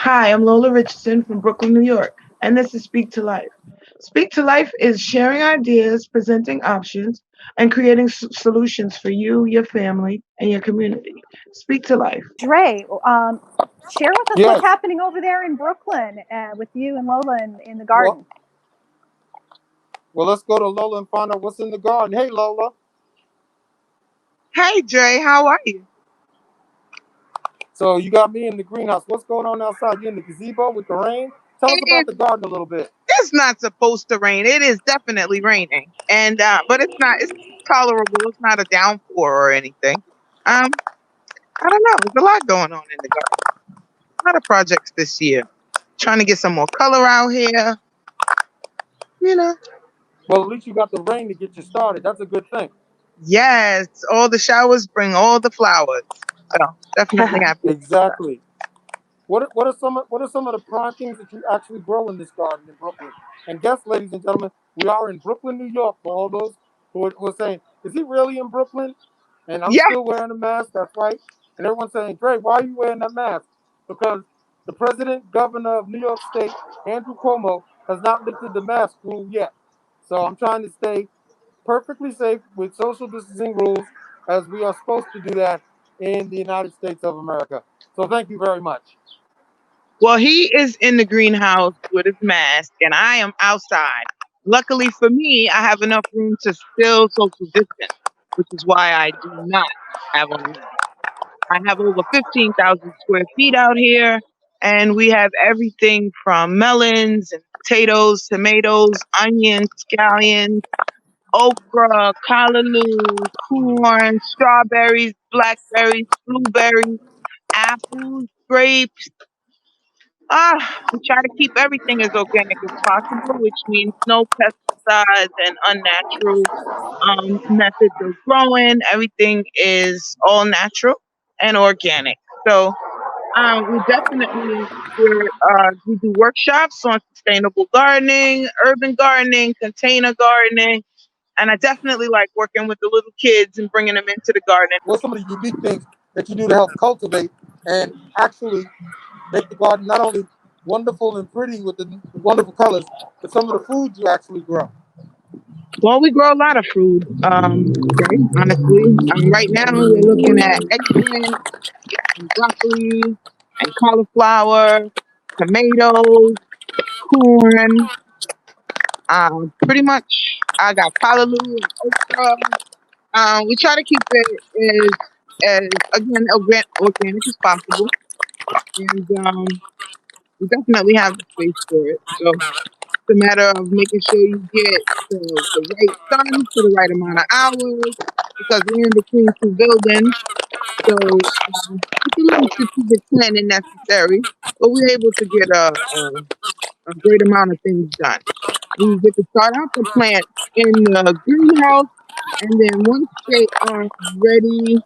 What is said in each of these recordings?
Hi, I'm Lola Richardson from Brooklyn, New York, and this is Speak to Life. Speak to Life is sharing ideas, presenting options, and creating solutions for you, your family, and your community. Speak to Life. Dre, share with us what's Yes. happening over there in Brooklyn with you and Lola in the Well, garden. well, let's go to Lola and find out what's in the garden. Hey, Lola. Hey Dre, how are you? So you got me in the greenhouse. What's going on outside? You in the gazebo with the rain? Tell us about It the garden a little bit. is not supposed to rain. It is definitely raining, and but it's not. It's tolerable. It's not a downpour or anything. I don't know. There's a lot going on in the garden. A lot of projects this year. Trying to get some more color out here. You know. Well, at least you got the rain to get you started. That's a good thing. Yes, all the showers bring all the flowers. So definitely happy about that. Exactly. What are some of the prime things that you actually grow in this garden in Brooklyn? And guess, ladies and gentlemen, we are in Brooklyn, New York. For all those who are saying, "Is he really in Brooklyn?" And I'm Yeah. still wearing a mask. That's right. And everyone's saying, "Dre, why are you wearing that mask?" Because the president, governor of New York State, Andrew Cuomo, has not lifted the mask rule yet. So I'm trying to stay perfectly safe with social distancing rules, as we are supposed to do that in the United States of America. So thank you very much. Well, he is in the greenhouse with his mask, and I am outside. Luckily for me, I have enough room to still social distance, which is why I do not have on a mask. I have over 15,000 square feet out here, and we have everything from melons and potatoes, tomatoes, onions, scallions, okra, callaloo, corn, strawberries, blackberries, blueberries, apples, grapes. We try to keep everything as organic as possible, which means no pesticides and unnatural methods of growing. Everything is all natural and organic. So we definitely we do workshops on sustainable gardening, urban gardening, container gardening, and I definitely like working with the little kids and bringing them into the garden. What are some of the unique things that you do to help cultivate and actually make the garden not only wonderful and pretty with the wonderful colors, but some of the foods you actually grow? Well, we grow a lot of food, okay, honestly. Right now, we're looking at eggplant and broccoli and cauliflower, tomatoes, corn. Pretty much, I got callaloo and okra. We try to keep it as again organic as possible, and we definitely have the space for it. So it's a matter of making sure you get the right sun for the right amount of hours because we're in between two buildings. So it's a little strategic planning necessary, but we're able to get a great amount of things done. We get to start out the plant in the greenhouse, and then once they are ready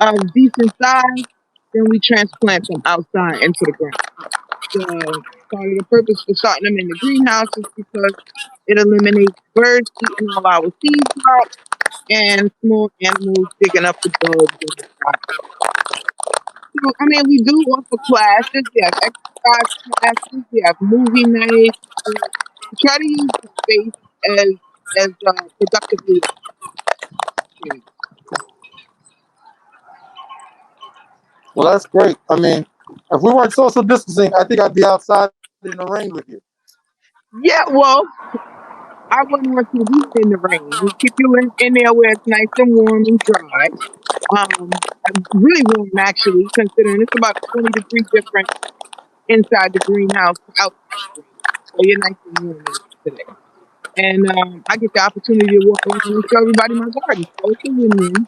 of decent size, then we transplant them outside into the ground. The part of the purpose for starting them in the greenhouse is because it eliminates birds eating all our seeds out and small animals digging up the bulbs in the ground. So, I mean, we do offer classes. We have exercise classes. We have movie nights. We try to use the space as productively as we can. Well, that's great. I mean, if we weren't social distancing, I think I'd be outside in the rain with you. Yeah, well, I wouldn't want you to be in the rain. We keep you in there where it's nice and warm and dry. Really warm actually, considering it's about 20 degrees different inside the greenhouse to outside the greenhouse. So you're nice and warm in there today. And I get the opportunity to walk around and show everybody my garden. So it's a win-win.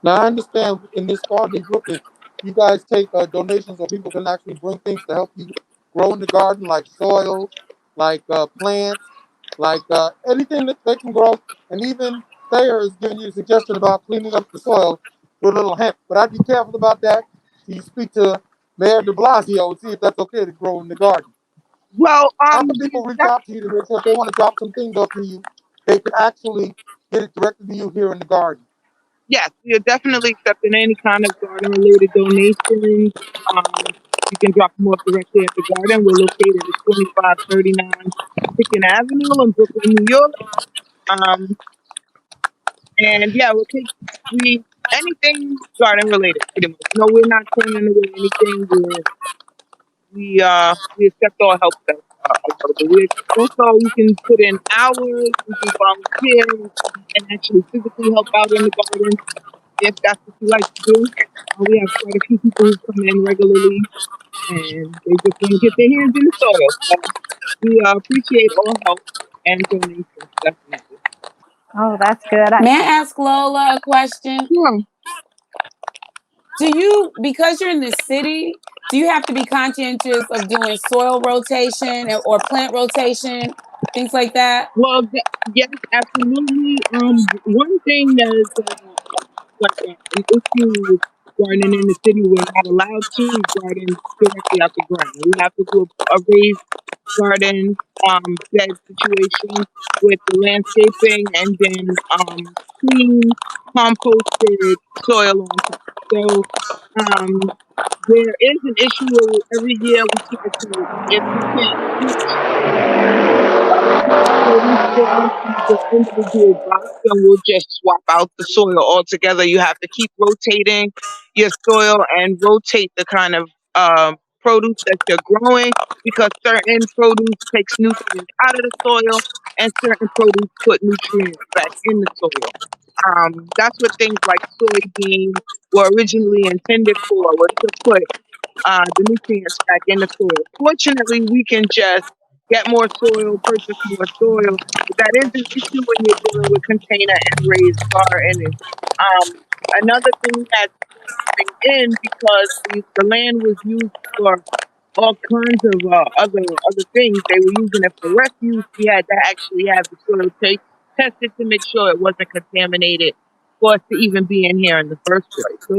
Now, I understand in this garden in Brooklyn, you guys take donations so people can actually bring things to help you grow in the garden, like soil, like plants, like anything that they can grow. And even Thayer is giving you a suggestion about cleaning up the soil with a little hemp. But I'd be careful about that. You speak to Mayor de Blasio and see if that's okay to grow in the garden. Well, How can people reach out to you to make sure if they want to drop some things off to you, they can actually get it directly to you here in the garden? yes, we are definitely accepting any kind of garden related donations. Um, you can drop them off directly at the garden. We're located at 2539 Chicken Avenue in Brooklyn, New York. Um, and yeah, we anything garden related, pretty much. No, we're not turning away anything. We accept all help that's available. Also, you can put in hours. You can volunteer and actually physically help out in the garden if that's what you like to do. We have quite a few people who come in regularly and they just want to get their hands in the soil. So we appreciate all help and donations, definitely. Oh, that's good. May I ask Lola a question? Yeah. Do you, because you're in the city, do you have to be conscientious of doing soil rotation or plant rotation, things like that? Well, yes, absolutely. One thing that is like an issue with gardening in the city, we're not allowed to garden directly out the ground. We have to do a raised garden bed situation with the landscaping and then clean composted soil on top. So um, there is an issue where every year we try to, if we can't reach produce down to the individual box, and we'll just swap out the soil altogether. You have to keep rotating your soil and rotate the kind of produce that you're growing because certain produce takes nutrients out of the soil and certain produce put nutrients back in the soil. That's what things like soybeans were originally intended for, was to put the nutrients back in the soil. Fortunately, we can just get more soil, purchase more soil. But that is an issue when you're dealing with container and raised gardening. Another thing that's coming in because the land was used for all kinds of other things. They were using it for refuse. We had to actually have the soil tested to make sure it wasn't contaminated for us to even be in here in the first place. So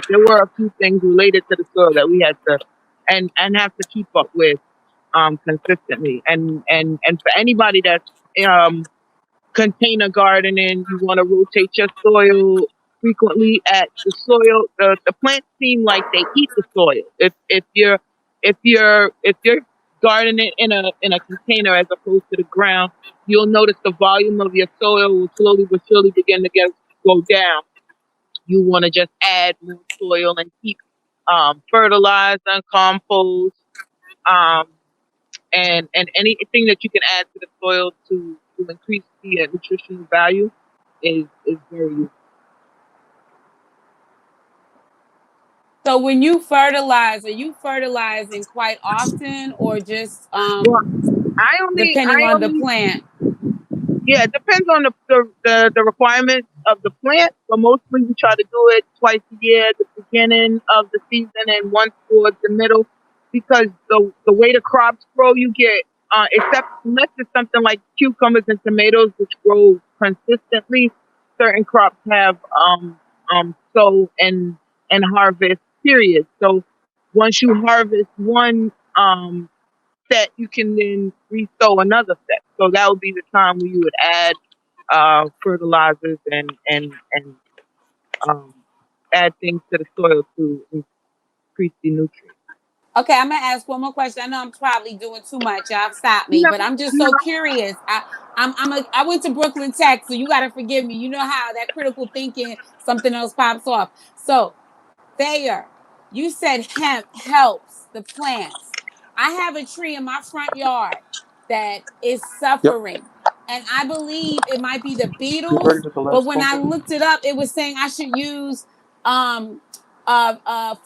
there were a few things related to the soil that we had to and have to keep up with consistently. And for anybody that's container gardening, you want to rotate your soil frequently at the soil. The plants seem like they eat the soil. If you're gardening in a container as opposed to the ground, you'll notice the volume of your soil will slowly but surely begin to go down. You want to just add more soil and keep fertilizer and compost um, and anything that you can add to the soil to increase the nutritional value is very useful. So when you fertilize, are you fertilizing quite often or just Well, depending I on the only plant? Yeah, it depends on the requirements of the plant, but mostly we try to do it twice a year, the beginning of the season and once towards the middle, because the way the crops grow, you get except unless it's something like cucumbers and tomatoes, which grow consistently, certain crops have sow and harvest periods. So once you harvest one set, you can then resow another set. So that would be the time where you would add fertilizers and um, add things to the soil to increase the nutrients. Okay, I'm gonna ask one more question. I know I'm probably doing too much. Y'all stop me, No, but I'm just no. so curious. I went to Brooklyn Tech, so you got to forgive me. You know how that critical thinking, something else pops off. So Thayer, you said hemp helps the plants. I have a tree in my front yard that is Yep. suffering. And I believe it might be the Ready beetles, to the but last when phone I call? looked it up, it was saying I should use um,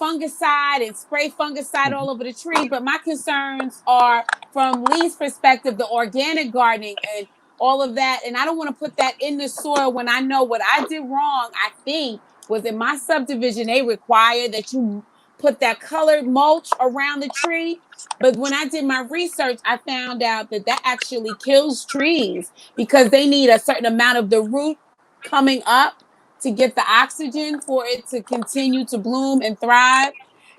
fungicide and spray fungicide Mhm. all over the tree. But my concerns are from Lee's perspective, the organic gardening and all of that. And I don't want to put that in the soil when I know what I did wrong, I think, was in my subdivision, they require that you put that colored mulch around the tree. But when I did my research, I found out that that actually kills trees because they need a certain amount of the root coming up to get the oxygen for it to continue to bloom and thrive.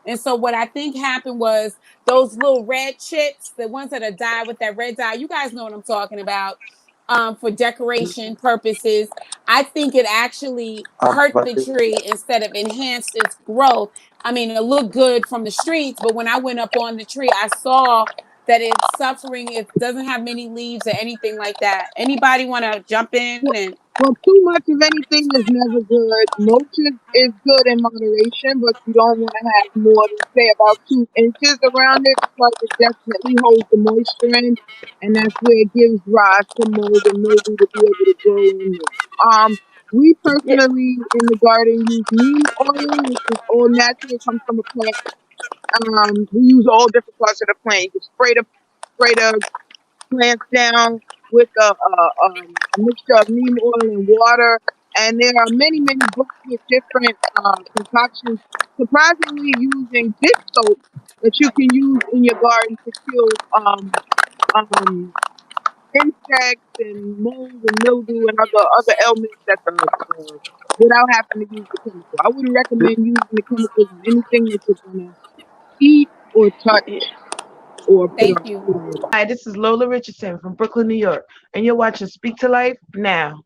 And so what I think happened was those little red chicks, the ones that are dyed with that red dye, you guys know what I'm talking about. for decoration purposes. I think it actually hurt the tree instead of enhanced its growth. I mean, it looked good from the streets, but when I went up on the tree, I saw that it's suffering. It doesn't have many leaves or anything like that. Anybody want to jump in and Well, too much of anything is never good. Is good in moderation, but you don't want to have more than say about 2 inches around it because it definitely holds the moisture in, and that's where it gives rise to mold and mildew to be able to grow in there. We Yeah. personally in the garden use neem oil, which is all natural. It comes from a plant. We use all different parts of the plant. You can spray the plants down with a mixture of neem oil and water. And there are many books with different concoctions, surprisingly using dish soap that you can use in your garden to kill um, insects and mold and mildew and other elements that without having to use the chemical. I wouldn't recommend using the chemicals in anything that you're gonna eat or touch or thank you? put on your garden. Hi, this is Lola Richardson from Brooklyn, New York, and you're watching Speak to Life now.